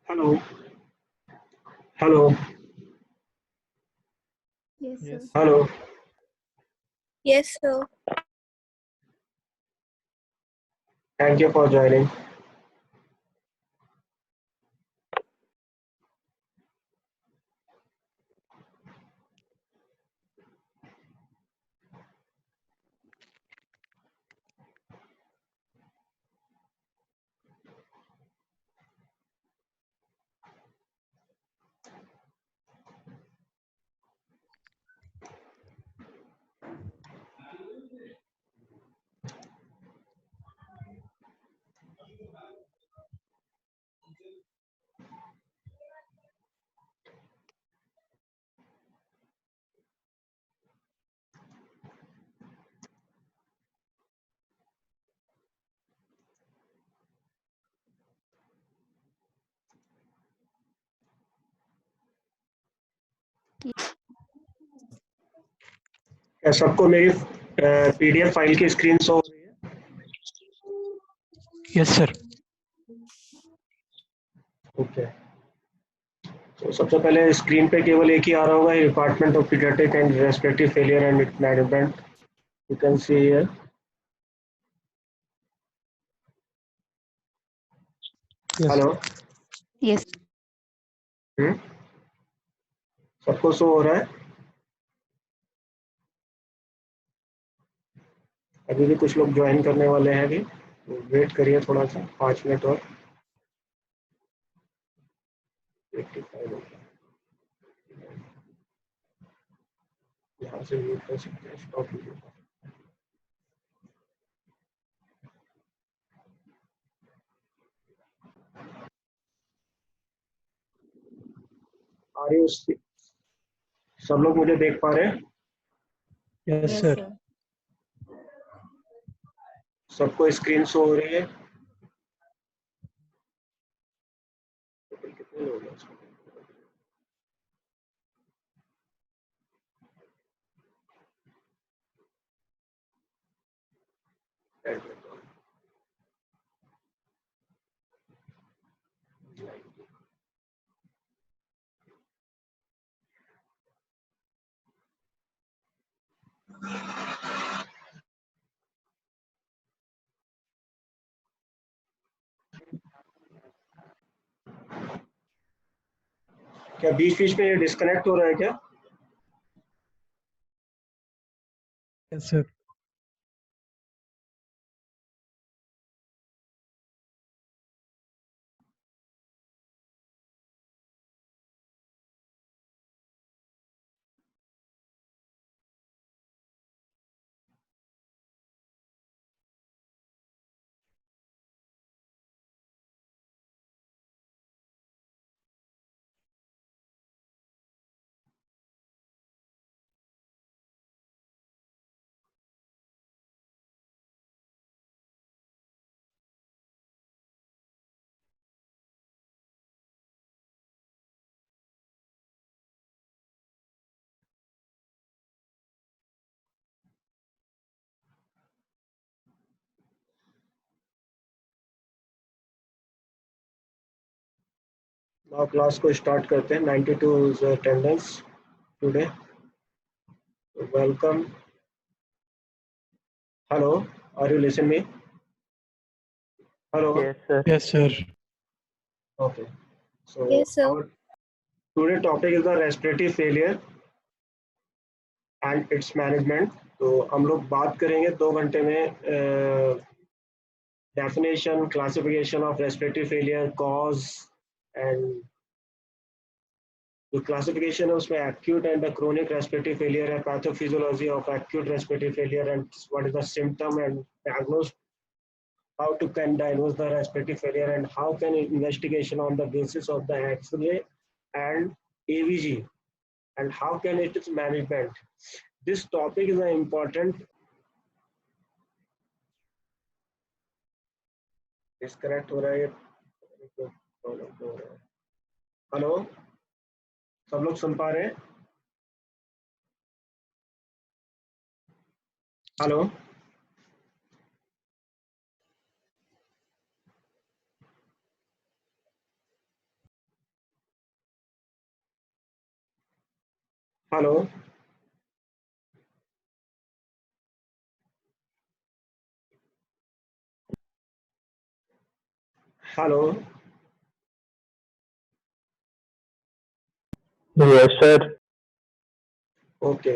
Hello. Hello. Yes, sir. Hello. Yes, sir. Thank you for joining. क्या सबको मेरी PDF file की screen show हो रही है? Yes sir. ओके, तो सबसे पहले स्क्रीन पे केवल एक ही आ रहा होगा, department of paediatric and respiratory failure and management. You can see here. Hello. Yes. सबको शो हो रहा है? अभी भी कुछ लोग ज्वाइन करने वाले हैं, अभी वेट करिए थोड़ा सा, 5 मिनट और। 85 हो गया, यहाँ से म्यूट कर सकते हैं, स्टॉप वीडियो। आ रही उसकी, सब लोग मुझे देख पा रहे हैं? Yes sir. सबको स्क्रीन शो हो रही है? कितने लोग हैं इसमें? क्या बीच बीच में ये डिस्कनेक्ट हो रहा है क्या? Yes sir. नाउ क्लास को स्टार्ट करते हैं। 92 is attendance today. Welcome. Hello, are you listening me? Hello. Yes, sir. Yes sir. Okay. So Yes, sir. our today topic is the respiratory failure and its management. तो हम लोग बात करेंगे 2 घंटे में definition, classification of respiratory failure, cause and जो classification है उसमें acute and the chronic respiratory failure है, pathophysiology of acute respiratory failure and what is the symptom and diagnose, how to can diagnose the respiratory failure and how can investigation on the basis of the X-ray and AVG and how can it is management. This topic is an important. Disconnect हो रहा है, hello सब लोग सुन पा रहे हैं? Hello hello hello Yes, sir. Okay.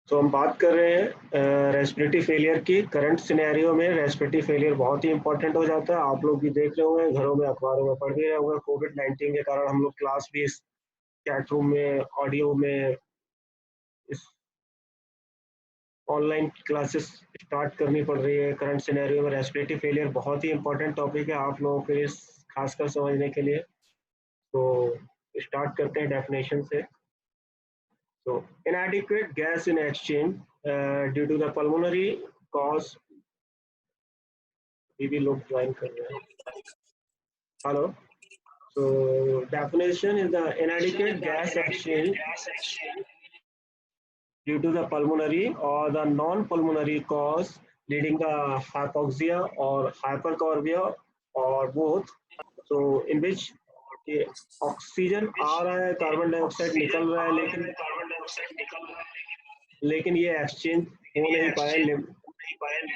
तो हम बात कर रहे हैं रेस्पिरेटरी फेलियर की। करंट सिनेरियो में रेस्पिरेटरी फेलियर बहुत ही इंपॉर्टेंट हो जाता है। आप लोग भी देख रहे होंगे, घरों में अखबारों में पढ़ भी रहे होंगे, कोविड-19 के कारण हम लोग क्लास भी चैट रूम में, ऑडियो में, इस ऑनलाइन क्लासेस स्टार्ट करनी पड़ रही है। करंट सिनेरियो में रेस्पिरेटरी फेलियर बहुत ही इंपॉर्टेंट टॉपिक है आप लोगों के लिए, खासकर समझने के लिए। तो स्टार्ट करते हैं डेफिनेशन से। So inadequate gas in exchange due to the pulmonary cause. भी लोग ज्वाइन कर रहे हैं। Hello. So definition is the inadequate gas exchange due to the pulmonary or the non-pulmonary cause leading the hypoxia or hypercarbia or both. So in which oxygen आ रहा है, carbon dioxide निकल रहा है, लेकिन ये एक्सचेंज हो नहीं पाया।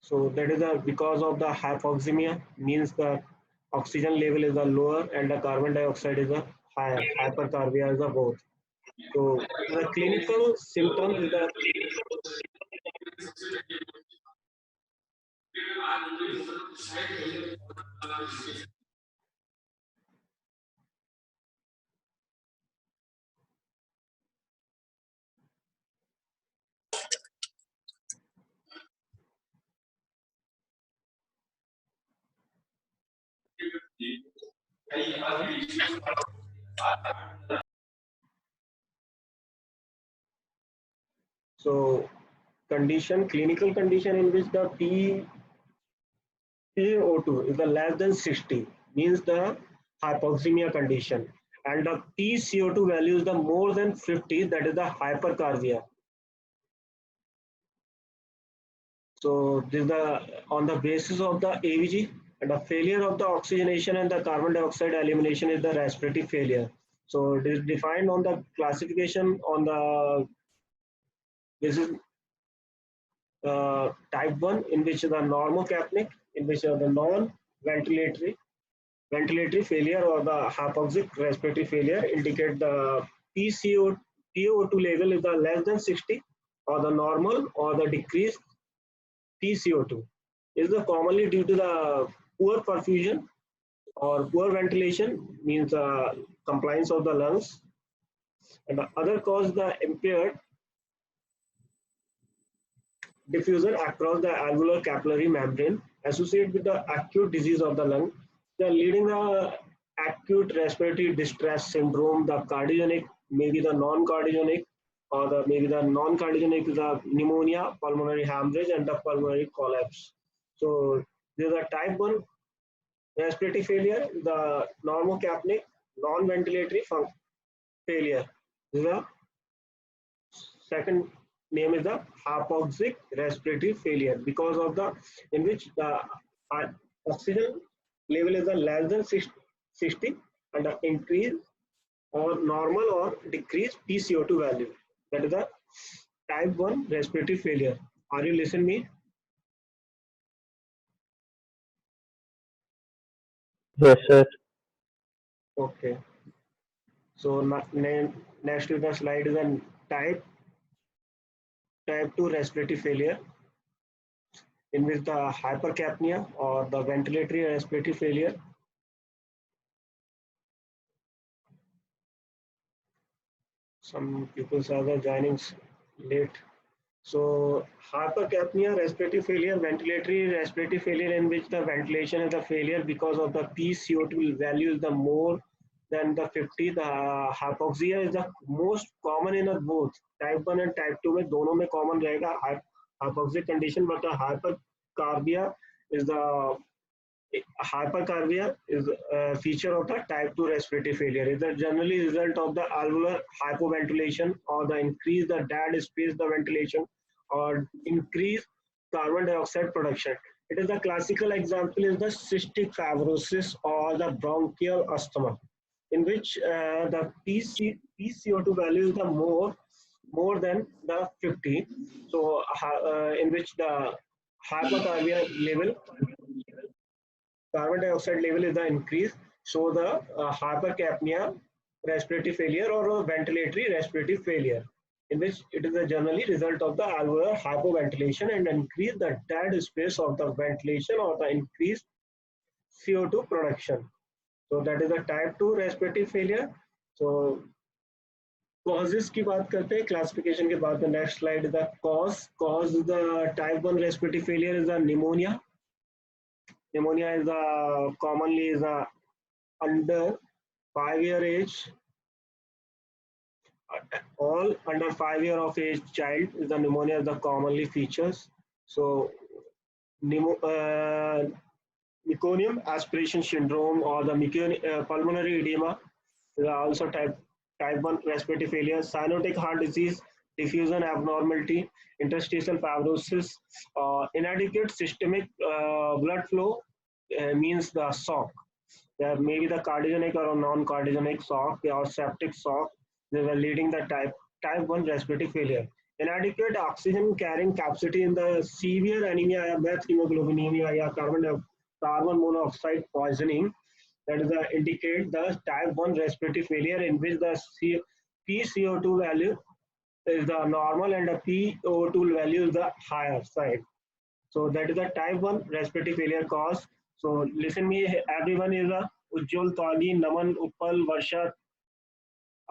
So that is because of the hypoxemia, means the oxygen level is the lower and the carbon dioxide is the higher, hypercarbia is the both. So the clinical symptoms is the so clinical condition in which the PaO2 is the less than 60 means the hypoxemia condition, and the PCO2 value is the more than 50, that is the hypercarbia. So this is the on the basis of the AVG, and the failure of the oxygenation and the carbon dioxide elimination is the respiratory failure. So it is defined on the classification on the this is type 1, in which the normocapnic, in which the non-ventilatory failure or the hypoxic respiratory failure indicate the PaO2 level is the less than 60, or the normal or the decreased PCO2 is the commonly due to the poor perfusion or poor ventilation, means compliance of the lungs, and the other cause the impaired diffusion across the alveolar capillary membrane associated with the acute disease of the lung, the leading the acute respiratory distress syndrome, the cardiogenic, maybe the non-cardiogenic, or the maybe the non-cardiogenic is the pneumonia, pulmonary hemorrhage, and the pulmonary collapse. So there's a type 1 respiratory failure, the normocapnic, non-ventilatory failure. The second name is the hypoxic respiratory failure, because of the in which the oxygen level is the less than 60, and the increase or normal or decreased PCO2 value. That is the type 1 respiratory failure. Are you listening me? Yes, sir. Okay. So next to the slide is a type 2 respiratory failure, in which the hypercapnia or the ventilatory respiratory failure. Some people are joining late. So hypercapnia, respiratory failure, ventilatory respiratory failure, in which the ventilation is the failure because of the PCO2 value is the more than the 50. The hypoxia is the most common in both type 1 and type 2 में दोनों में common रहेगा hypoxic condition, but the hypercarbia is the hypercarbia is a feature of the type 2 respiratory failure. It is a generally result of the alveolar hypoventilation, or the increase the dead space the ventilation, or increase carbon dioxide production. It is the classical example is the cystic fibrosis or the bronchial asthma, in which the PCO2 value is the more than the 50. So in which the hypercarbia level, carbon dioxide level is the increase, so the hypercapnia respiratory failure or a ventilatory respiratory failure, in which it is a generally result of the alveolar hypoventilation and increase the dead space of the ventilation or the increased CO2 production. So that is the type 2 respiratory failure. So causes की बात करते हैं classification के बाद में. Next slide is the cause the type 1 respiratory failure is the pneumonia. Pneumonia is commonly is under 5-year age. All under 5-year of age child is the pneumonia is the commonly features. So meconium aspiration syndrome or the pulmonary edema is also type 1 respiratory failure. Cyanotic heart disease, diffusion abnormality, interstitial fibrosis, inadequate systemic blood flow means the shock. There may be the cardiogenic or non-cardiogenic shock or septic shock. They were leading the type 1 respiratory failure. Inadequate oxygen carrying capacity in the severe anemia, methemoglobinemia, or carbon monoxide poisoning, that is indicate the type 1 respiratory failure, in which the PCO2 value is the normal and the PO2 value is the higher side. So that is the type 1 respiratory failure cause. So listen me, everyone is a Ujjwal, Tawagi, Naman, Uppal, Varsha.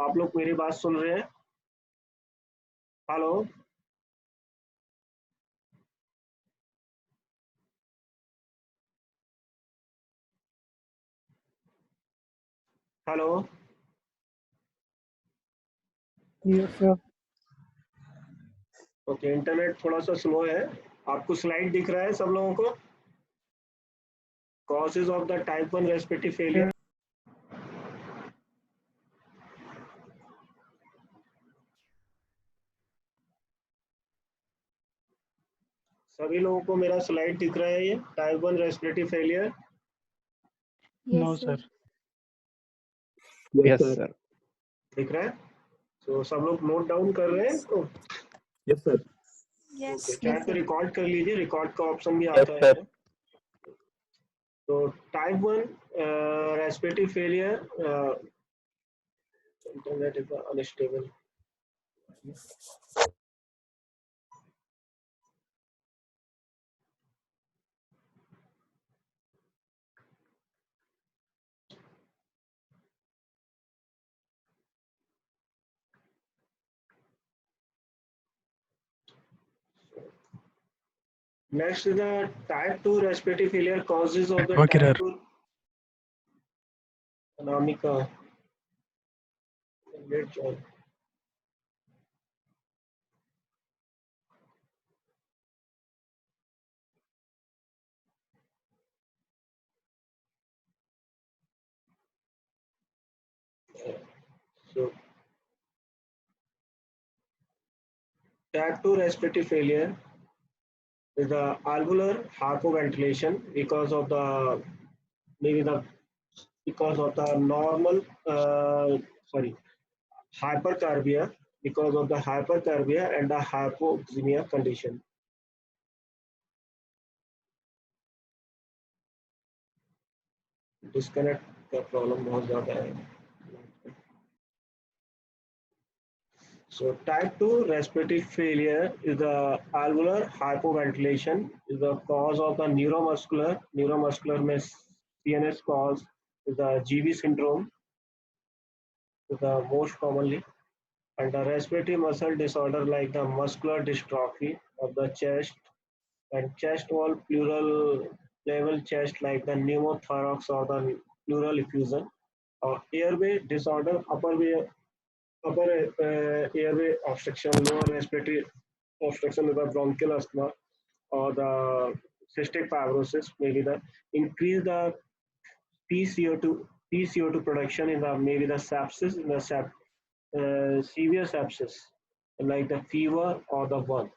आप लोग मेरी बात सुन रहे हैं? Hello, hello. Yes, sir. Okay, internet थोड़ा सा slow है. आपको स्लाइड दिख रहा है सब लोगों को? Causes of the type 1 respiratory failure. सभी लोगों को मेरा स्लाइड दिख रहा है? ये type 1 respiratory failure. No, Yes, sir. sir. Yes, sir. दिख रहा है? तो सब लोग नोट डाउन कर रहे हैं इसको? Yes, sir. Yes. ओके, चाहे Yes, तो sir. रिकॉर्ड कर लीजिए, रिकॉर्ड का ऑप्शन भी Yes, आता sir. है. तो type 1 respiratory failure, internet is unstable. Next is the type 2 respiratory failure causes of the Network type error. 2. Anamika. Great job. So, type 2 respiratory failure is the alveolar hypoventilation because of the maybe the because of the normal hypercarbia, because of the hypercarbia and the hypoxemia condition. Disconnect का problem बहुत ज़्यादा है. So type 2 respiratory failure is the alveolar hypoventilation is the cause of the neuromuscular में CNS cause is the GV syndrome is the most commonly, and the respiratory muscle disorder like the muscular dystrophy of the chest and chest wall pleural level chest like the pneumothorax or the pleural effusion, or airway disorder upper airway obstruction, lower respiratory obstruction with the bronchial asthma or the cystic fibrosis, maybe the increase the PCO2 production in the maybe the sepsis in the severe sepsis like the fever or the burn,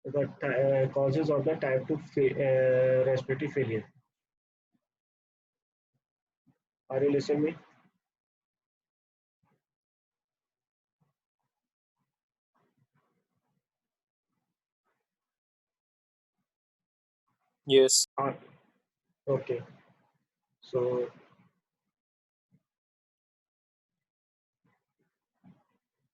the causes of the type 2 respiratory failure. Are you listening me? Yes. Okay. So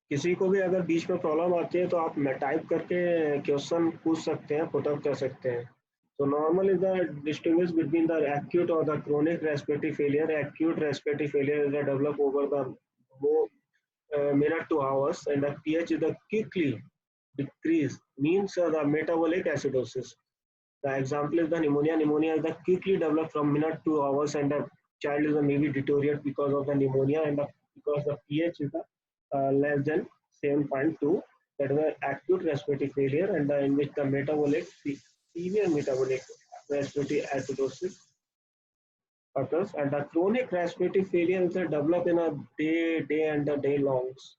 किसी को भी अगर बीच में problem आती है तो आप type करके क्वेश्चन पूछ सकते हैं, पुट अप कर सकते हैं. So normal is the distinguish between the acute or the chronic respiratory failure. Acute respiratory failure is developed over the minute to hours, and the pH is the quickly decrease means the metabolic acidosis. The example is the pneumonia. Pneumonia is the quickly developed from minute to hours, and the child is maybe deteriorate because of the pneumonia, and because the pH is the less than 7.2. That is the acute respiratory failure, and in which the severe metabolic respiratory acidosis occurs, and the chronic respiratory failure is developed in a day and the day longs.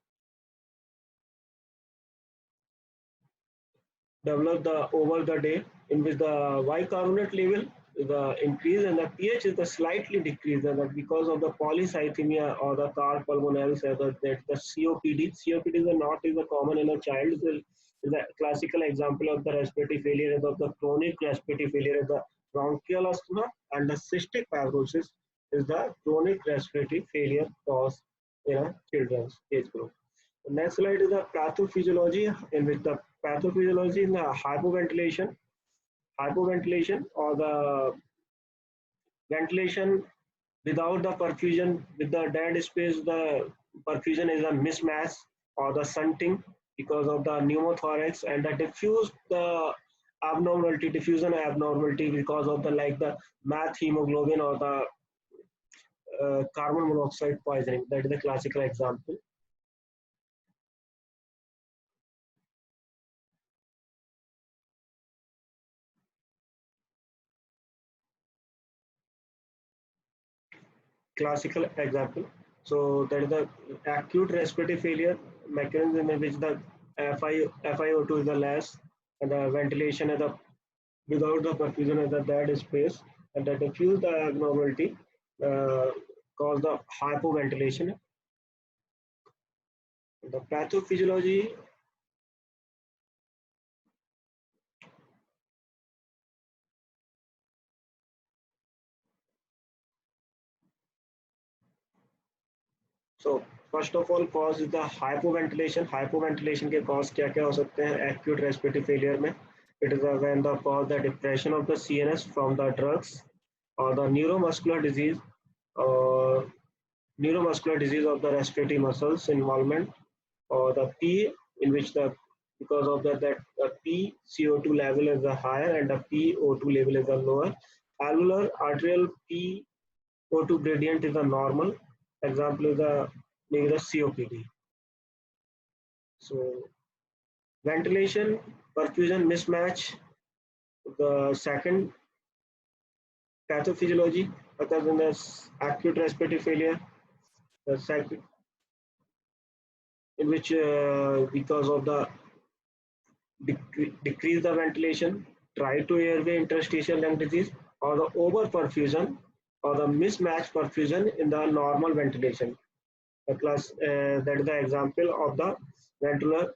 Develop the over the day, in which the bicarbonate level is the increase and the pH is the slightly decrease, and that because of the polycythemia or the carpulmonale, that the COPD. COPD is not is a common in a child. Is a classical example of the respiratory failure, of the chronic respiratory failure is the bronchial asthma, and the cystic fibrosis is the chronic respiratory failure caused in a children's age group. Next slide is the pathophysiology, in which the pathophysiology is the hypoventilation or the ventilation without the perfusion. With the dead space, the perfusion is a mismatch or the shunting because of the pneumothorax, and the diffusion abnormality because of the like the meth hemoglobin or the carbon monoxide poisoning. That is the classical example. Classical example. So that is the acute respiratory failure mechanism in which the FiO2 is the less, and the ventilation is the without the perfusion of the dead space, and the diffuse the abnormality uh, cause the hypoventilation. The pathophysiology. So first of all, cause is the hypoventilation. Hypoventilation के cause क्या-क्या हो सकते हैं acute respiratory failure में? It is when the cause the depression of the CNS from the drugs or the uh, neuromuscular disease of the respiratory muscles involvement, or the P in which the because of that the PCO2 level is the higher and the PO2 level is the lower. Alveolar arterial PO2 gradient is the normal. Example is the maybe the COPD. So ventilation perfusion mismatch. The second pathophysiology occurs in the acute respiratory failure. The second in which because of the decrease the ventilation, try to airway interstitial lung disease, or the overperfusion or the mismatched perfusion in the normal ventilation. That is the example of the ventricular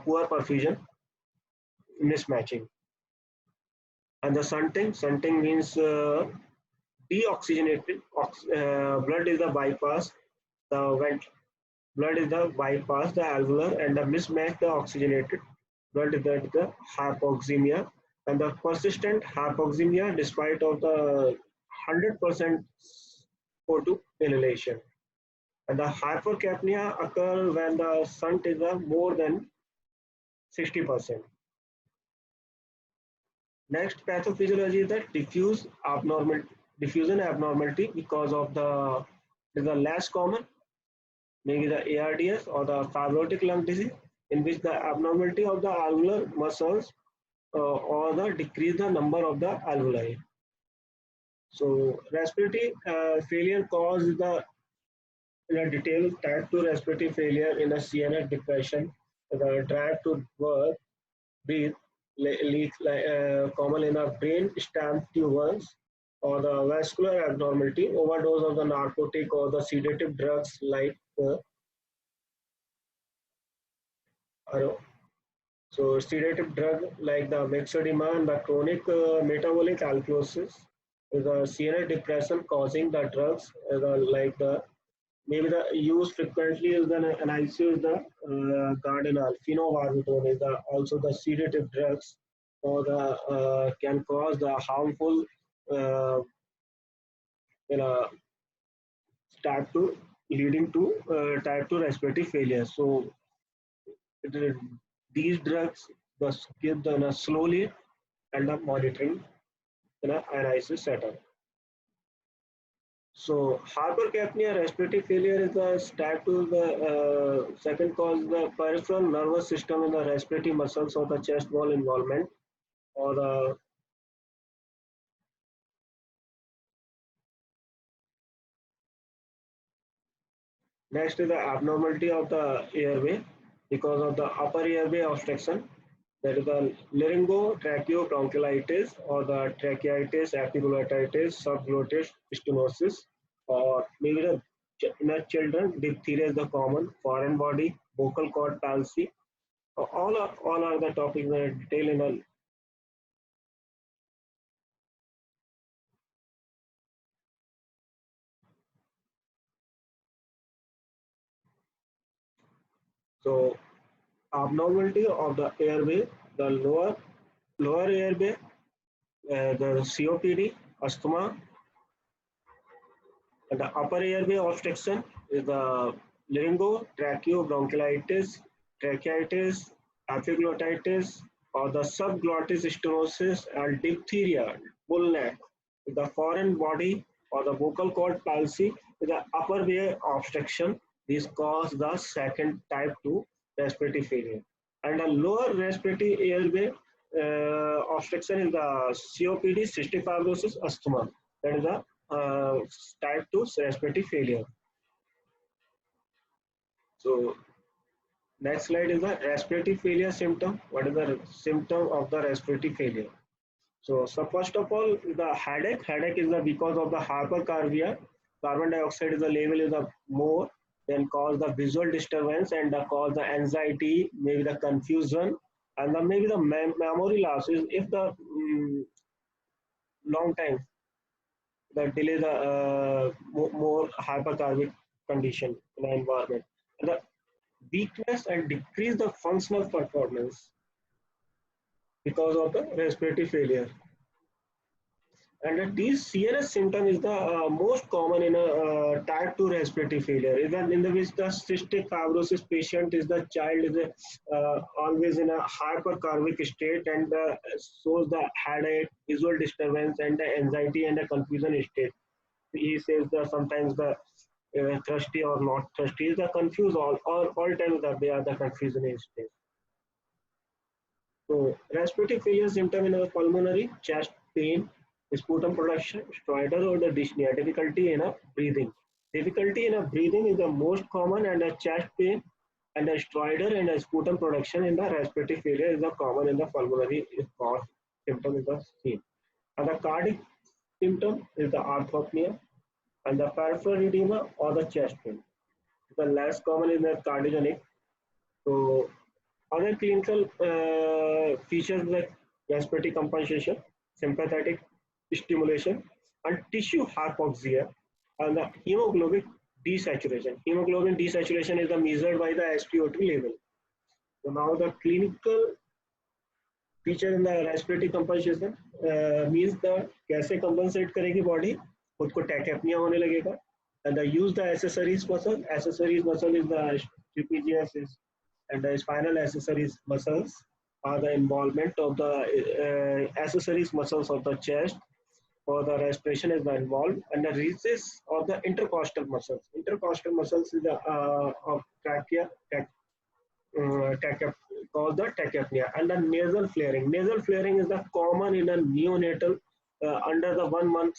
poor perfusion mismatching. And the shunting means deoxygenated blood is the bypass, the blood is the bypass the alveolar, and the mismatch the oxygenated blood is the hypoxemia, and the persistent hypoxemia despite of the 100% O2 inhalation. And the hypercapnia occur when the shunt is more than 60%. Next pathophysiology is the diffusion abnormality because of the less common, maybe the ARDS or the fibrotic lung disease, in which the abnormality of the alveolar muscles or the decrease the number of the alveoli. So respiratory failure cause the in a detail type 2 respiratory failure in a CNS depression, the drive to breathe, leak common in a brain stem tumors, or the vascular abnormality, overdose of the narcotic or the sedative drugs like so sedative drug like the mexedema and the chronic metabolic alkalosis is a CNS depression causing the drugs like the maybe the used frequently is the NICU is the Gardenal, phenobarbital is the also the sedative drugs or the can cause the harmful uh, you know type 2 leading to type 2 respiratory failure. So it, these drugs must give them slowly and monitoring in a NICU setup. So hypercapnia, respiratory failure is the start to the second cause the peripheral nervous system in the respiratory muscles of the chest wall involvement, or the next is the abnormality of the airway because of the upper airway obstruction. That is the laryngotracheobronchiolitis or the tracheitis, epiglottitis, subglottic stenosis, or maybe the in the children, diphtheria is the common, foreign body, vocal cord palsy. All are the topics in detail in a So abnormality of the airway, the lower airway, the COPD, asthma, and the upper airway obstruction is the laryngo, tracheobronchitis, tracheitis, epiglottitis, or the subglottis stenosis and diphtheria, bullneck, the foreign body or the vocal cord palsy is the upper way obstruction. This cause the second type 2 respiratory failure. And the lower respiratory airway obstruction is the COPD, cystic fibrosis, asthma. That is the uh, type 2 respiratory failure. So next slide is the respiratory failure symptom. What is the symptom of the respiratory failure? So first of all, the headache. Headache is the because of the hypercarbia. Carbon dioxide is the level is the more, then cause the visual disturbance and the cause the anxiety, maybe the confusion, and the, maybe the memory loss is if the long time that delay the more hypercarbic condition in the environment. And the weakness and decrease the functional performance because of the respiratory failure. And these CNS symptom is the most common in a type 2 respiratory failure. Even in the which the cystic fibrosis patient is the child is always in a hypercarbic state and shows the headache, visual disturbance, and the anxiety and the confusion state. He says that sometimes the thirsty or not thirsty is the confused all times that they are the confusion state. So respiratory failure symptom in a pulmonary chest pain, sputum production, stridor or the dyspnea, difficulty in a breathing. Difficulty in a breathing is the most common and a chest pain and a stridor and a sputum production in the respiratory failure is the common in the pulmonary cause symptom is the same. And the cardiac symptom is the orthopnea and the peripheral edema or the chest pain. The less common is the cardiogenic. So other clinical features like respiratory compensation, sympathetic stimulation, and tissue hypoxia, and the hemoglobin desaturation. Hemoglobin desaturation is measured by the SpO2 level. So now the clinical feature in the respiratory compensation means the कैसे compensate करेगी body, खुद को tachypnea होने लगेगा, and the use the accessories muscle. Accessories muscle is the trapezius and the spinal accessories muscles are the involvement of the accessories muscles of the chest for the respiration is the involved and the releases of the intercostal muscles. Intercostal muscles is the of trachea, cause the tachypnea and the nasal flaring. Nasal flaring is the common in a neonatal under the 1 month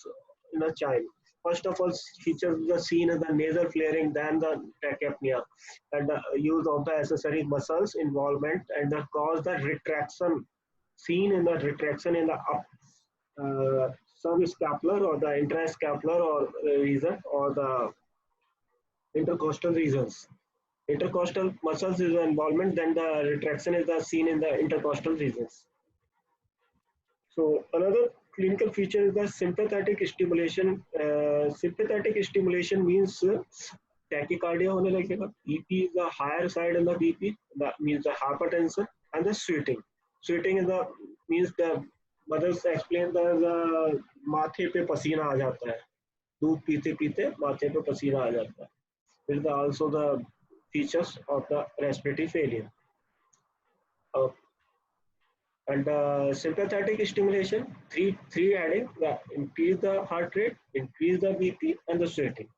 in a child. First of all, features the seen as the nasal flaring, then the tachypnea, and the use of the accessory muscles involvement and the cause the retraction seen in the retraction in the up subscapular or the intrascapular or region or the intercostal regions. Intercostal muscles is the involvement, then the retraction is the seen in the intercostal regions. So another clinical feature is the sympathetic stimulation. Sympathetic stimulation means tachycardia होने लगेगा. BP is the higher side in the BP. That means the hypertension and the sweating. Sweating is the means the mothers explain the माथे पे पसीना आ जाता है. दूध पीते पीते माथे पे पसीना आ जाता है. This is also the features of the respiratory failure. And sympathetic stimulation, three adding the increase the heart rate, increase the BP, and the sweating.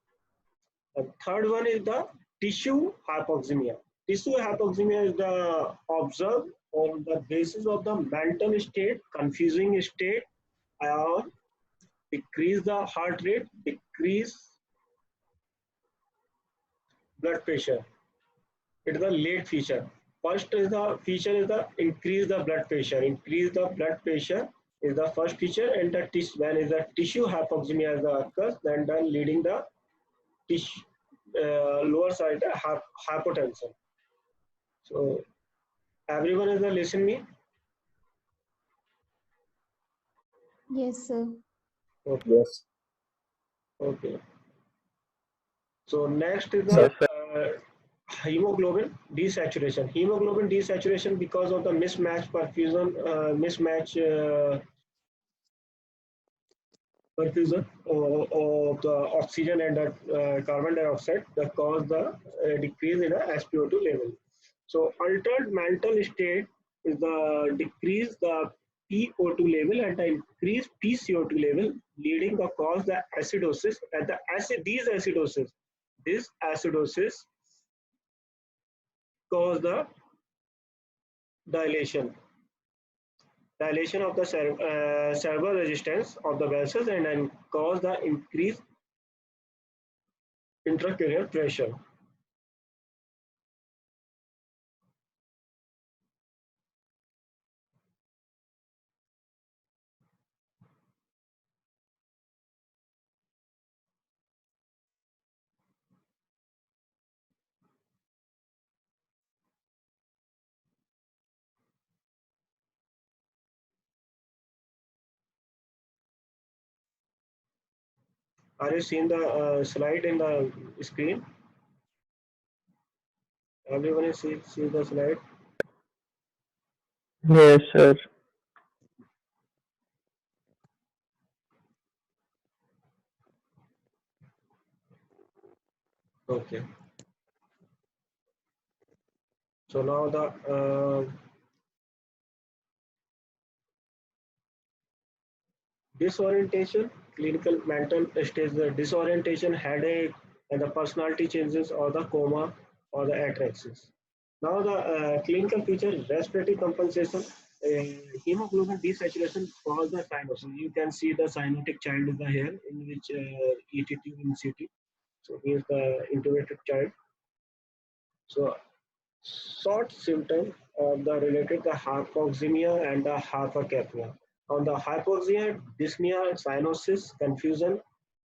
The third one is the tissue hypoxemia. Tissue hypoxemia is the observed on the basis of the mental state, confusing state, or decrease the heart rate, decrease blood pressure. It is a late feature. First is the feature is the increase the blood pressure. Increase the blood pressure is the first feature, and the when is the tissue hypoxemia is the occurs, then leading the tissue lower side hypotension. So everyone is listening me. Yes, sir. Okay. Yes. Okay. So next is the hemoglobin desaturation. Hemoglobin desaturation because of the mismatch perfusion, perfusion of the oxygen and the carbon dioxide that cause the decrease in the SpO2 level. So altered mental state is the decrease the PO2 level and the increased PCO2 level, leading to cause the acidosis. And this acidosis cause the dilation of the cerebral resistance of the vessels and then cause the increased intracranial pressure. Are you seeing the slide in the screen? Everyone see the slide? Yes, sir. Okay. So now the disorientation, clinical mental stage, the disorientation, headache, and the personality changes or the coma or the ataraxis. Now the clinical feature, respiratory compensation, hemoglobin desaturation cause the cyanosis. You can see the cyanotic child is here in which ET tube in CT. So here's the intubated child. So short symptom of the related to hypoxemia and the hypercapnia. On the hypoxia, dyspnea, cyanosis, confusion,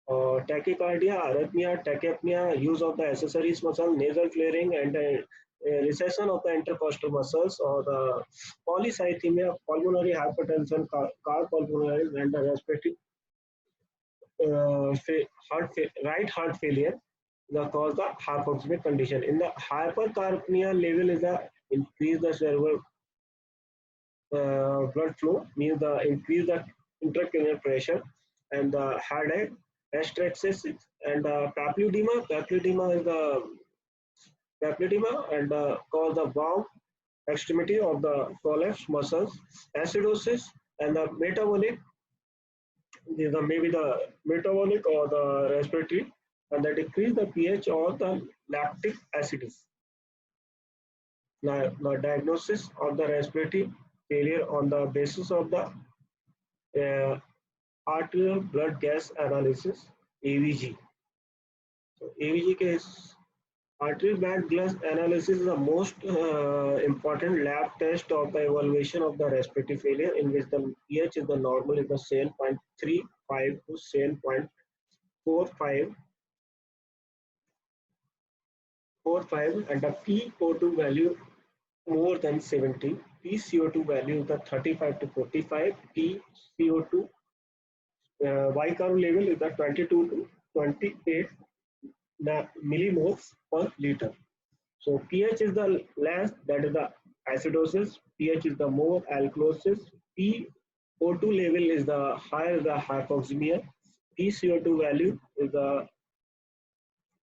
tachycardia, arrhythmia, tachypnea, use of the accessories muscle, nasal flaring, and recession of the intercostal muscles, or the polycythemia, pulmonary hypertension, cardiopulmonary, and the respiratory right heart failure the cause the hypoxemic condition. In the hypercapnia level is the increase the cerebral blood flow, means the increase the intracranial pressure and the headache, astraxis and papilledema. Papilledema and cause the warm extremity of the collapsed muscles, acidosis and the metabolic. These are maybe the metabolic or the respiratory, and that decrease the pH or the lactic acids. Now, the diagnosis of the respiratory failure on the basis of the arterial blood gas analysis (AVG). So AVG case arterial blood gas analysis is the most important lab test of the evaluation of the respiratory failure, in which the pH is the normal is the 7.35 to 7.45 and the PO2 value more than 70. PCO2 value is the 35 to 45. PCO2 Y curve level is the 22 to 28 millimoles per liter. So pH is the less, that is the acidosis. pH is the more, alkalosis. PO2 level is the higher, the hypoxemia. PCO2 value is the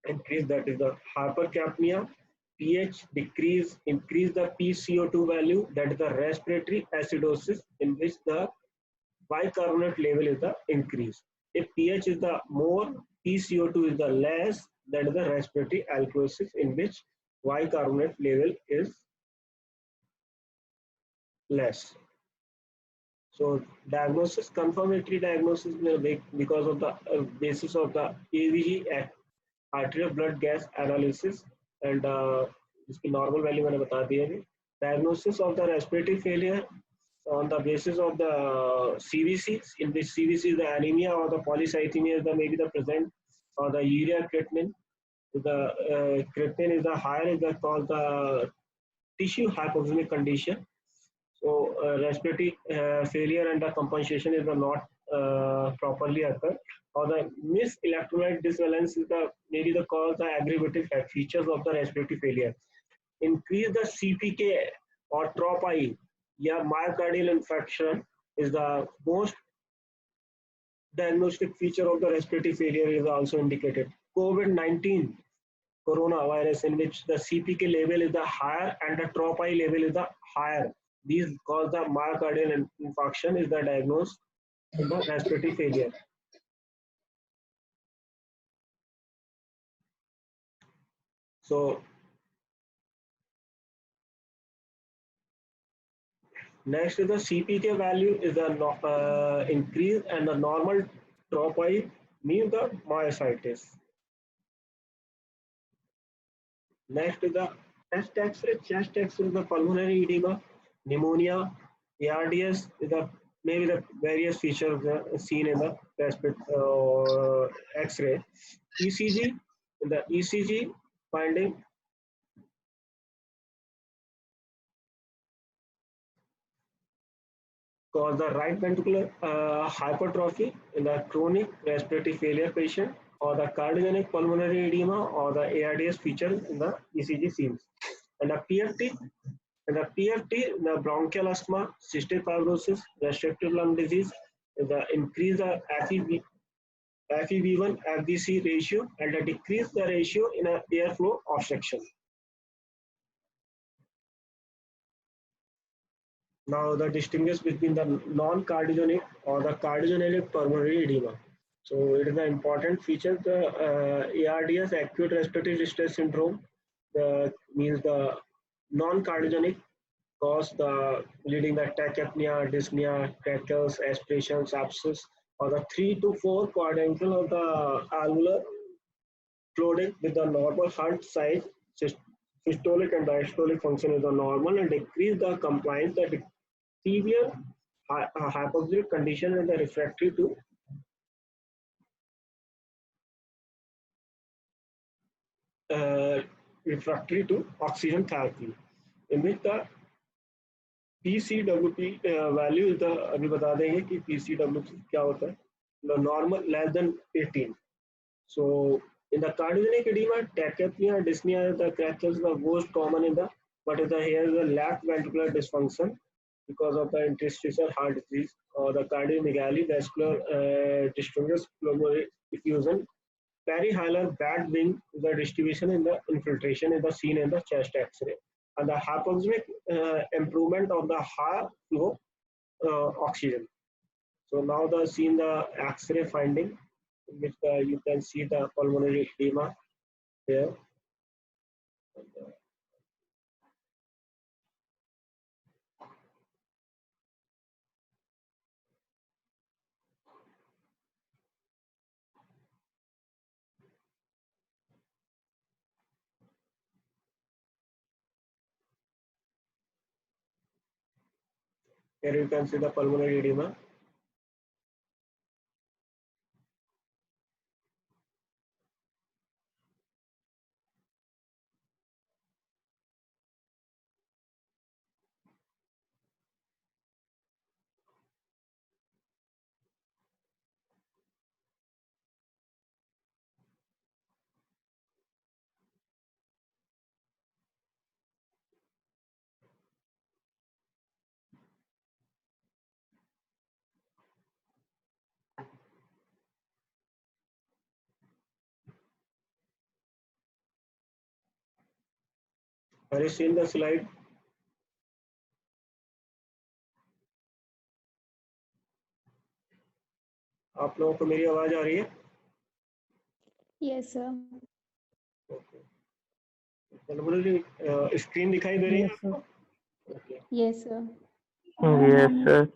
increase, that is the hypercapnia. pH decrease, increase the PCO2 value, that is the respiratory acidosis, in which the bicarbonate level is the increase. If pH is the more, PCO2 is the less, that is the respiratory alkalosis, in which bicarbonate level is less. So diagnosis, confirmatory diagnosis will make because of the basis of the AVG, arterial blood gas analysis, and इसकी normal value मैंने बता दी है. Diagnosis of the respiratory failure on the basis of the CVCs, in which CVC the anemia or the polycythemia is the maybe the present, or the urea creatinine. The creatinine is the higher, is the called the tissue hypoxemic condition. So respiratory failure and the compensation is the not properly occur, or the mis-electrolyte disbalance is the maybe the cause the aggravative features of the respiratory failure. Increase the CPK or TROP-I, yeah, myocardial infarction is the most diagnostic feature of the respiratory failure is also indicated. COVID-19 coronavirus in which the CPK level is the higher and the TROP-I level is the higher. These cause the myocardial infarction is the diagnosed in the respiratory failure. So next is the CPK value is the increase and the normal TROP-I means the myositis. Next is the chest X-ray. Chest X-ray is the pulmonary edema, pneumonia, ARDS is the maybe the various features seen in the X-ray. ECG, in the ECG finding cause the right ventricular hypertrophy in the chronic respiratory failure patient, or the cardiogenic pulmonary edema, or the ARDS feature in the ECG scenes. And the PFT, the bronchial asthma, cystic fibrosis, restrictive lung disease, the increase the FEV1 FVC ratio, and the decrease the ratio in a airflow obstruction. Now the distinguish between the non-cardiogenic or the cardiogenic pulmonary edema. So it is an important feature. The ARDS, acute respiratory distress syndrome, means the non-cardiogenic cause the leading the tachypnea, dyspnea, crackles, aspirations, abscess, or the 3 to 4 quadrangle of the alveolar flooding with the normal heart size, systolic and diastolic function is the normal, and decrease the compliance that severe hypoxic condition and the refractory to oxygen therapy, in which the PCWP value is the अभी बता देंगे कि PCWP क्या होता है, the normal less than 18. So in the cardiogenic edema, tachypnea, dyspnea, the crackles the most common in the, but is the here is the left ventricular dysfunction because of the interstitial heart disease, or the cardiomegaly, vascular distress, pulmonary effusion, perihilar bad wing, the distribution in the infiltration is the seen in the chest X-ray, and the hypoxemic improvement of the high flow oxygen. So now the seen the X-ray finding, in which you can see the pulmonary edema here. Here you can see the pulmonary edema. Have you seen the slide? आप लोगों को मेरी आवाज आ रही है? Yes, sir. Pulmonary screen दिखाई दे रही है Yes, sir. आपको? Okay. Yes, sir. Yes, sir.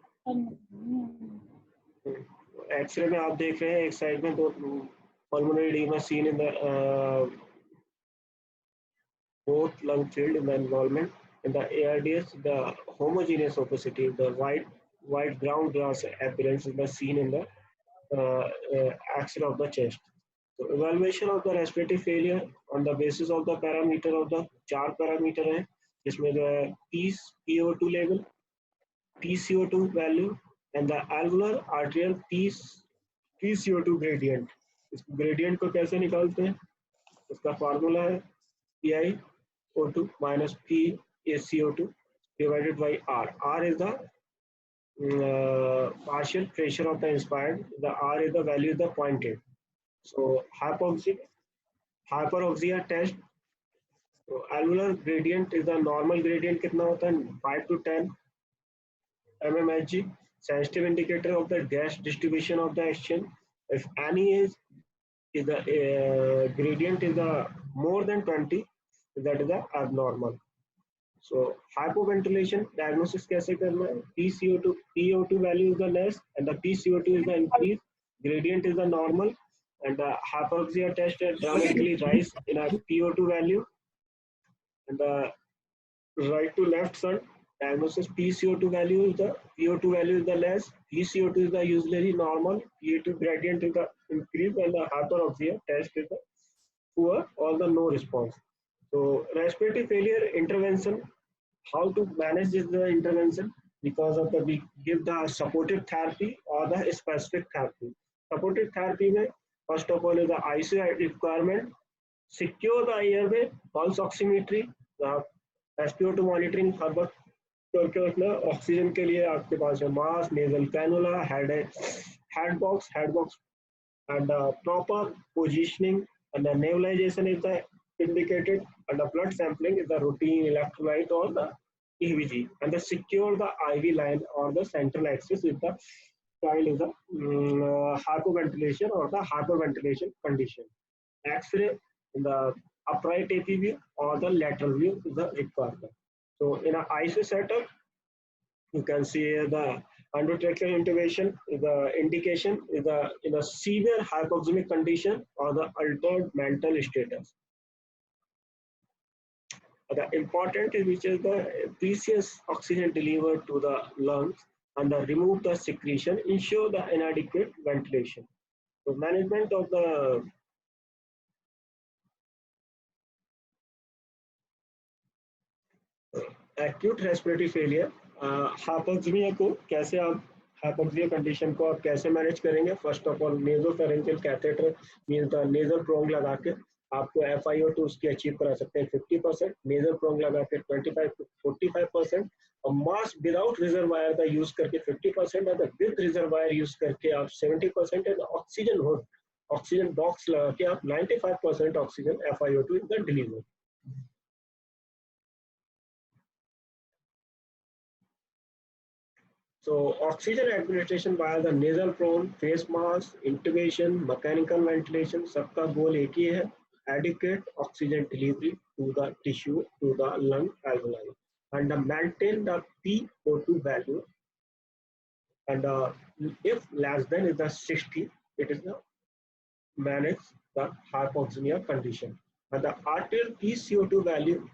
X-ray में आप देख रहे हैं एक साइड में दो pulmonary edema seen in the both lung field in the involvement. In the ARDS, the homogeneous opacity, the white ground glass appearance is seen in the X-ray of the chest. So evaluation of the respiratory failure on the basis of the parameter of the 4 parameter है, जिसमें the PCO2 level, PCO2 value, and the alveolar arterial PCO2 gradient. इस gradient को कैसे निकालते हैं? इसका formula है PiO2 minus PaCO2 divided by R. R is the partial pressure of the inspired. The R is the value of the pointed. So hyperoxia test. So alveolar gradient is the normal gradient कितना होता है? 5 to 10 mmHg. Sensitive indicator of the gas distribution of the exchange. If any is the gradient is the more than 20, that is the abnormal. So hypoventilation diagnosis कैसे करना है? PO2 value is the less and the PCO2 is the increase. Gradient is the normal and the hyperoxia test dramatically rise in a PO2 value. And the right to left side diagnosis PCO2 value is the PO2 value is the less, PCO2 is the usually normal, PO2 gradient is the increase and the hyperoxia test is the poor or the no response. So respiratory failure intervention, how to manage this the intervention? Because of the we give the supportive therapy or the specific therapy. Supportive therapy में first of all is the ICU requirement, secure the airway, pulse oximetry, the SpO2 monitoring हर वक्त करके रखना. Oxygen के लिए आपके पास है mask, nasal cannula, head box and proper positioning and the nebulization is the indicated and the blood sampling is the routine electrolyte or the EVG and the secure the IV line or the central axis if the child is a hypoventilation or the hyperventilation condition. X-ray in the upright AP view or the lateral view is the requirement. So in an ICU setup, you can see the endotracheal intubation is the indication is the in a severe hypoxemic condition or the altered mental status. The important is which is the precious oxygen delivered to the lungs and the remove the secretion, ensure the inadequate ventilation. So management of the acute respiratory failure, hypoxemia को कैसे आप hypoxia condition को आप कैसे manage करेंगे? First of all nasopharyngeal catheter means the nasal prong लगा के आपको FiO2 उसकी अचीव करा सकते हैं 50%, नेजल प्रोंग लगा के 25 to 45% और मास्क विदाउट रिजर्वायर का यूज करके 50% और विद रिजर्वायर यूज करके आप 70% एंड ऑक्सीजन बॉक्स लगा के आप 95% oxygen FiO2 is the deliver. So oxygen administration via the nasal prone, face mask, intubation, mechanical ventilation, सबका गोल एक ही है, adequate oxygen delivery to the tissue, to the lung alveoli, and maintain the PO2 value. And if less than is the 60, it is the manage the hypoxemia condition. And the arterial PCO2 value,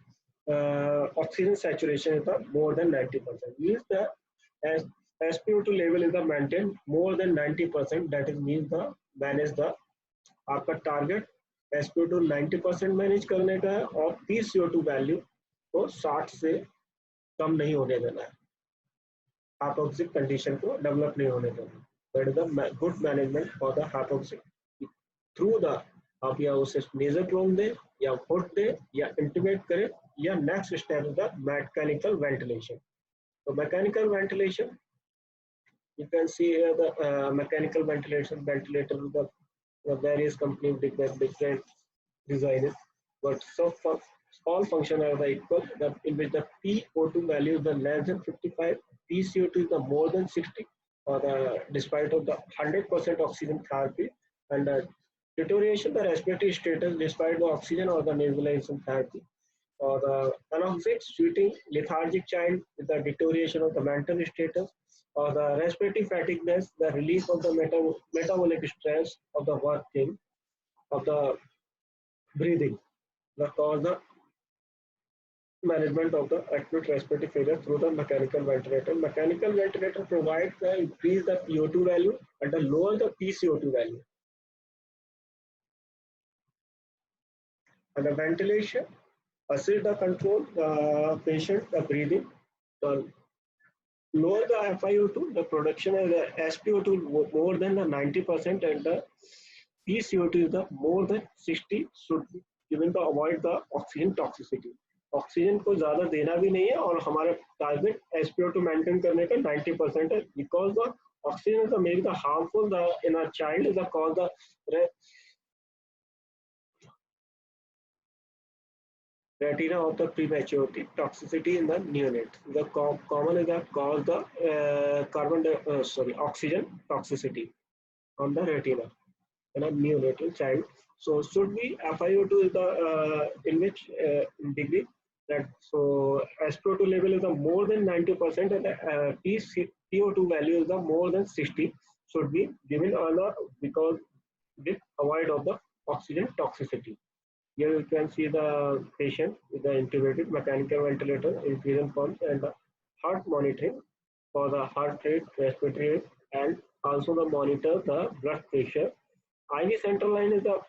oxygen saturation is the more than 90%. Means the as SpO2 level is the maintained more than 90%. That is means the manage the आपका target SpO2 90% manage करने का है और PCO2 value को 60 से कम नहीं होने देना है, हाइपोक्सिक कंडीशन को डेवलप नहीं होने देना. That is the good management for the hypoxic through the आप या उसे नेजल प्रोंग दे या हुड दे या इंटीमेट करे या next step is the mechanical ventilation. So mechanical ventilation, you can see here the mechanical ventilation ventilator with the various companies with different designs, but all function are the equal. That in which the PO2 value is the less than 55, PCO2 is the more than 60, or the despite of the 100% oxygen therapy, and the deterioration the respiratory status despite the oxygen or the nebulization therapy, or the anoxic, sweating, lethargic child with the deterioration of the mental status, or the respiratory fatigueness, the release of the metabolic stress of the working of the breathing, the cause the management of the acute respiratory failure through the mechanical ventilator. Mechanical ventilator provides the increase the PO2 value and the lower the PCO2 value. And the ventilation assist the control the patient the breathing. The lower the FiO2, the production of the SpO2 more than the 90% and the PCO2 is the more than 60 should be given to avoid the oxygen toxicity. Oxygen को ज़्यादा देना भी नहीं है और हमारा target SpO2 maintain करने का 90% है because the oxygen is make the harmful the in a child is the cause the retina of the prematurity toxicity in the neonate. The common is the cause the oxygen toxicity on the retina in a neonatal child. So should be FiO2 is the in which degree that so SpO2 level is the more than 90% and the PCO2 value is the more than 60 should be given on the because with avoid of the oxygen toxicity. Here you can see the patient with the intubated mechanical ventilator, infusion pumps, and the heart monitoring for the heart rate, respiratory rate, and also the monitor the blood pressure. IV central line is the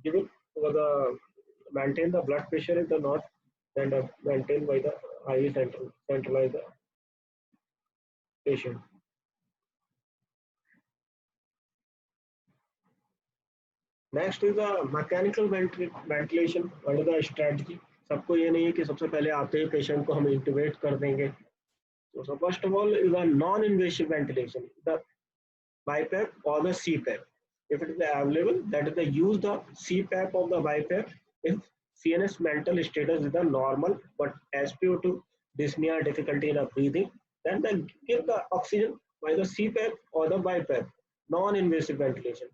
given for the maintain the blood pressure is the not and maintained by the IV centralized patient. Next is the mechanical ventilation what is the strategy. सबको ये नहीं है कि सबसे पहले आते ही patient को हम इंट्यूबेट कर देंगे. So first of all is a non-invasive ventilation, the BiPAP or the CPAP. If it is available, that is the use the CPAP of the BiPAP if CNS mental status is the normal but SpO2 dyspnea difficulty in breathing, then they give the oxygen by the CPAP or the BiPAP, non-invasive ventilation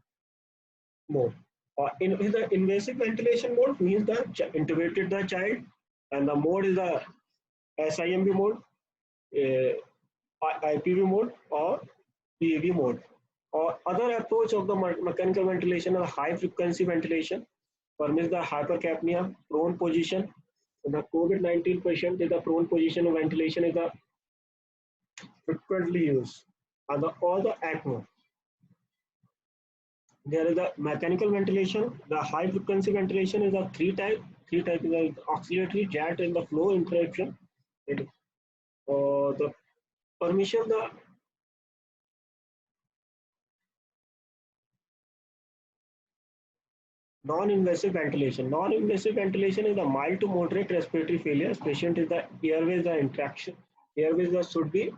mode. Or in the invasive ventilation mode means the intubated the child and the mode is the SIMV mode, IPV mode or PAV mode. Or other approach of the mechanical ventilation or high frequency ventilation permits the hypercapnia, prone position. In the COVID-19 patient, the prone position of ventilation is the frequently used. And all the ECMO. There is a mechanical ventilation. The high frequency ventilation is a three type. Three type is the oscillatory, jet, and the flow interaction. The permission the non-invasive ventilation. Non-invasive ventilation is a mild to moderate respiratory failure. Patient is the airways the interaction. Airways should be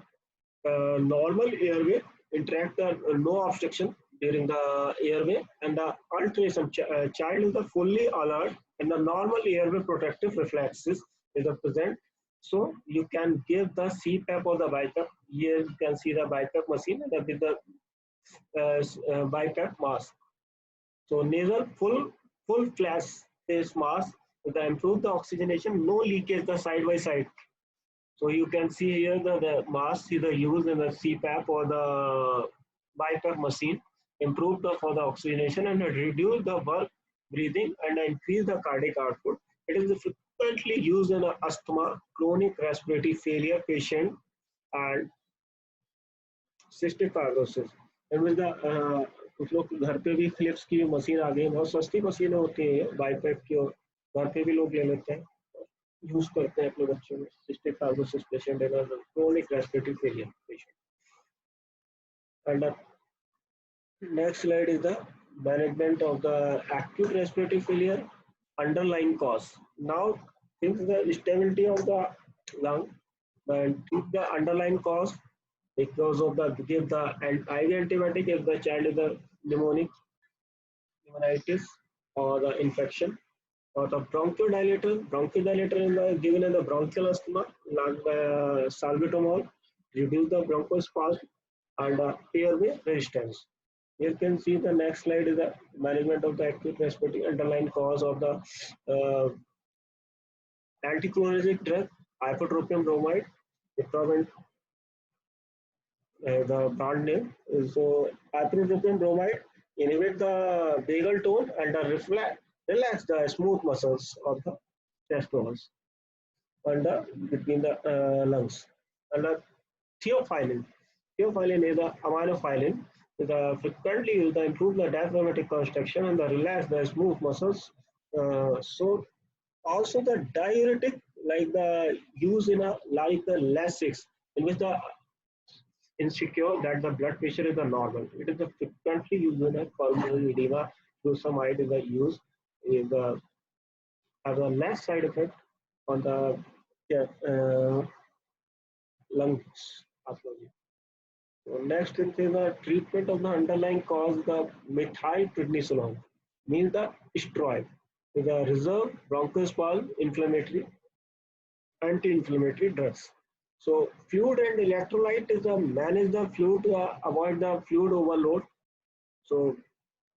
normal airway interact no obstruction during the airway and the alteration child is the fully alert and the normal airway protective reflexes is present. So you can give the CPAP or the BiPAP. Here you can see the BiPAP machine with the BiPAP mask. So nasal full flash face mask with the improved the oxygenation, no leakage the side by side. So you can see here the mask is used in the CPAP or the BiPAP machine, improve for the oxygenation and reduce the bulk breathing and increase the cardiac output. It is frequently used in asthma, chronic respiratory failure patient and cystic fibrosis. And with the कुछ लोग घर पे भी Philips की machine आ गई, बहुत सस्ती मशीनें होती हैं बाईपैप की और घर पे भी लोग ले लेते हैं, यूज करते हैं अपने बच्चों में सिस्टिक फाइब्रोसिस पेशेंट है chronic respiratory failure patient. And next slide is the management of the acute respiratory failure underlying cause. Now since the stability of the lung and the underlying cause because of the give the IV antibiotic if the child is the pneumonitis or the infection or the bronchodilator is the given in the bronchial asthma like salbutamol reduce the bronchospasm and airway resistance. You can see the next slide is the management of the acute respiratory underlying cause of the anticholinergic drug ipratropium bromide. The brand name is so ipratropium bromide inhibit the vagal tone and relax the smooth muscles of the chest walls and between the lungs. And theophylline is the aminophylline is the frequently used to improve the diaphragmatic construction and the relax the smooth muscles. So also the diuretic like the use in a like the Lasix in which the insecure that the blood pressure is normal. It is a frequently used in a pulmonary edema. Furosemide is a use is a, has a less side effect on the lungs pathology. So next is the treatment of the underlying cause, the methylprednisolone, means the steroid, is a reserve bronchospasm inflammatory anti-inflammatory drugs. So fluid and electrolyte is a manage the fluid to avoid the fluid overload. So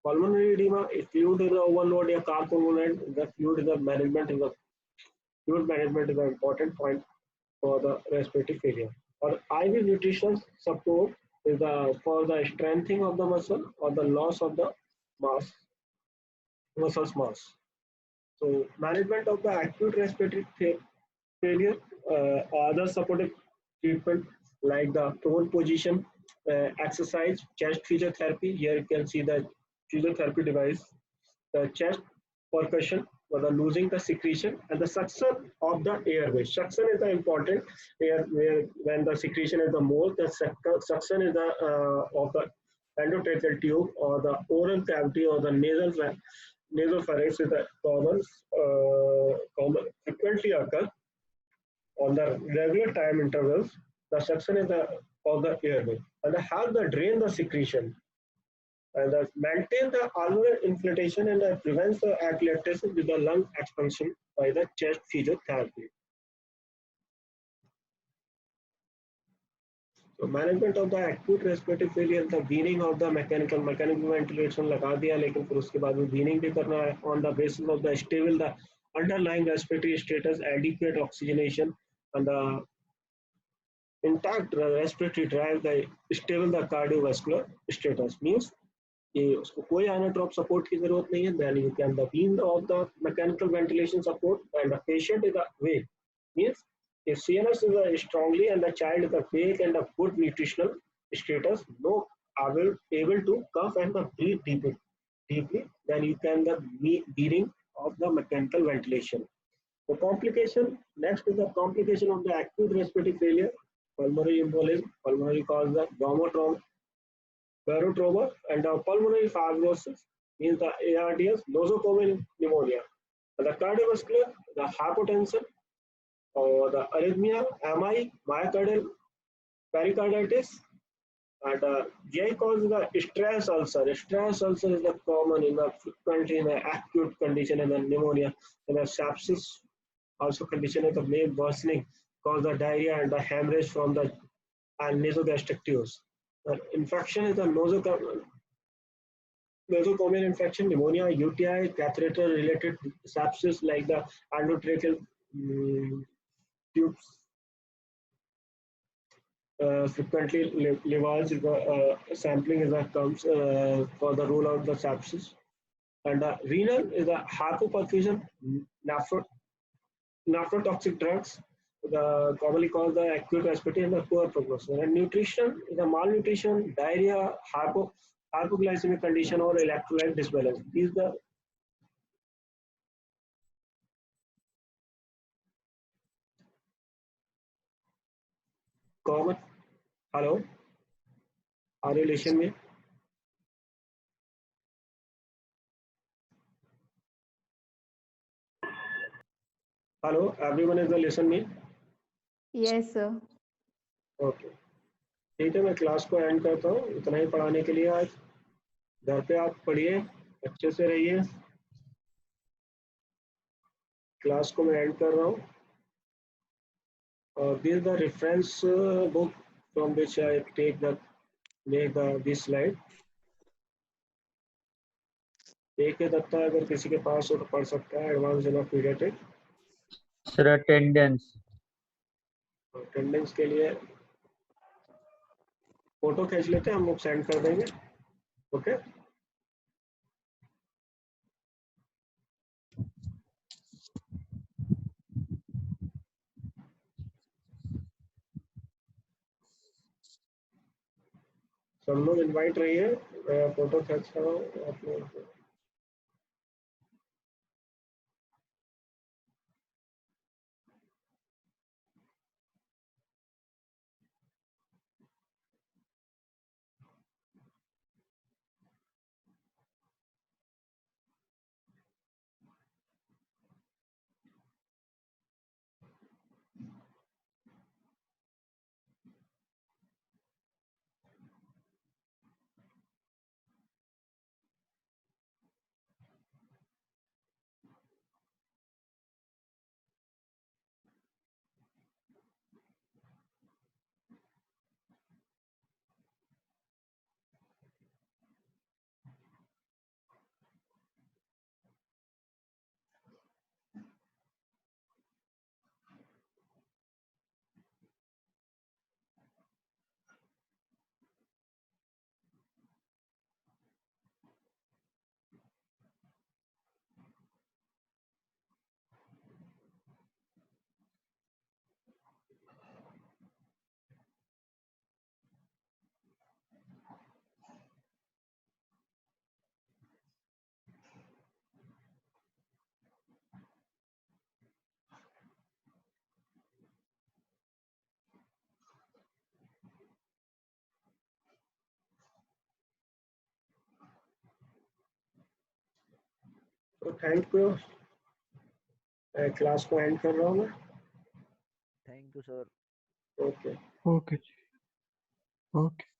pulmonary edema, if fluid is overload, a car component, the fluid is a management is a fluid management is an important point for the respiratory failure. Or IV nutrition support is the for the strengthening of the muscle or the loss of the mass muscles mass. So management of the acute respiratory failure, other supportive treatment like the prone position, exercise, chest physiotherapy. Here you can see the physiotherapy device, the chest percussion for the losing the secretion and the suction of the airway. Suction is the important here where when the secretion is the more, the suction is the of the endotracheal tube or the oral cavity or the nasal pharynx is the common frequently occur on the regular time intervals. The suction is the of the airway and help the drain the secretion and maintain the alveolar infiltration and prevents the atelectasis with the lung expansion by the chest physiotherapy. So management of the acute respiratory failure, the weaning of the mechanical ventilation लगा दिया लेकिन फिर उसके बाद में weaning भी करना है on the basis of the stable the underlying respiratory status, adequate oxygenation and the intact respiratory drive, the stable the cardiovascular status means कि उसको कोई inotrope support की जरूरत नहीं है. Then you can the wean of the mechanical ventilation support and the patient is awake means if CNS is strongly and the child is awake and a good nutritional status, no able to cough and breathe deeply, then you can the weaning of the mechanical ventilation. The complication next is the complication of the acute respiratory failure, pulmonary embolism, pulmonary cause the bronchotrauma, barotrauma, and pulmonary fibrosis means the ARDS, nosocomial pneumonia. And the cardiovascular, the hypotension, or the arrhythmia, MI, myocardial pericarditis, and GI causes the stress ulcer. Stress ulcer is the common in the frequently in the acute condition and the pneumonia and the sepsis also condition is the main worsening cause the diarrhea and the hemorrhage from the and nasogastric tubes. The infection is the nosocomial infection, pneumonia, UTI, catheter-related sepsis like the endotracheal tubes. Frequently, Levar's sampling is that comes for the rule out the sepsis. And renal is a hypoperfusion, nephrotoxic drugs, the commonly called the acute respiratory and the poor prognosis. And nutrition is a malnutrition, diarrhea, hypoglycemic condition, or electrolyte disbalance. These are the common. Hello, are you listening me? Hello, everyone is listening me? Yes, sir. Okay. ठीक है, मैं class को and करता हूँ. इतना ही पढ़ाने के लिए आज. घर पे आप पढ़िए, अच्छे से रहिए. क्लास को मैं एंड कर रहा हूँ. This is the reference book from which I take the this slide. एक ही दत्ता अगर किसी के पास हो तो पढ़ सकता है. Advance in paediatric. Sir attendance के लिए फोटो खींच लेते हैं, हम लोग सेंड कर देंगे. ओके. सब लोग इनवाइट रहिए. फोटो खींच रहा हूँ आप लोग. तो थैंक यू, क्लास को एंड कर रहा हूँ मैं। Thank you sir. Okay. Okay. Okay.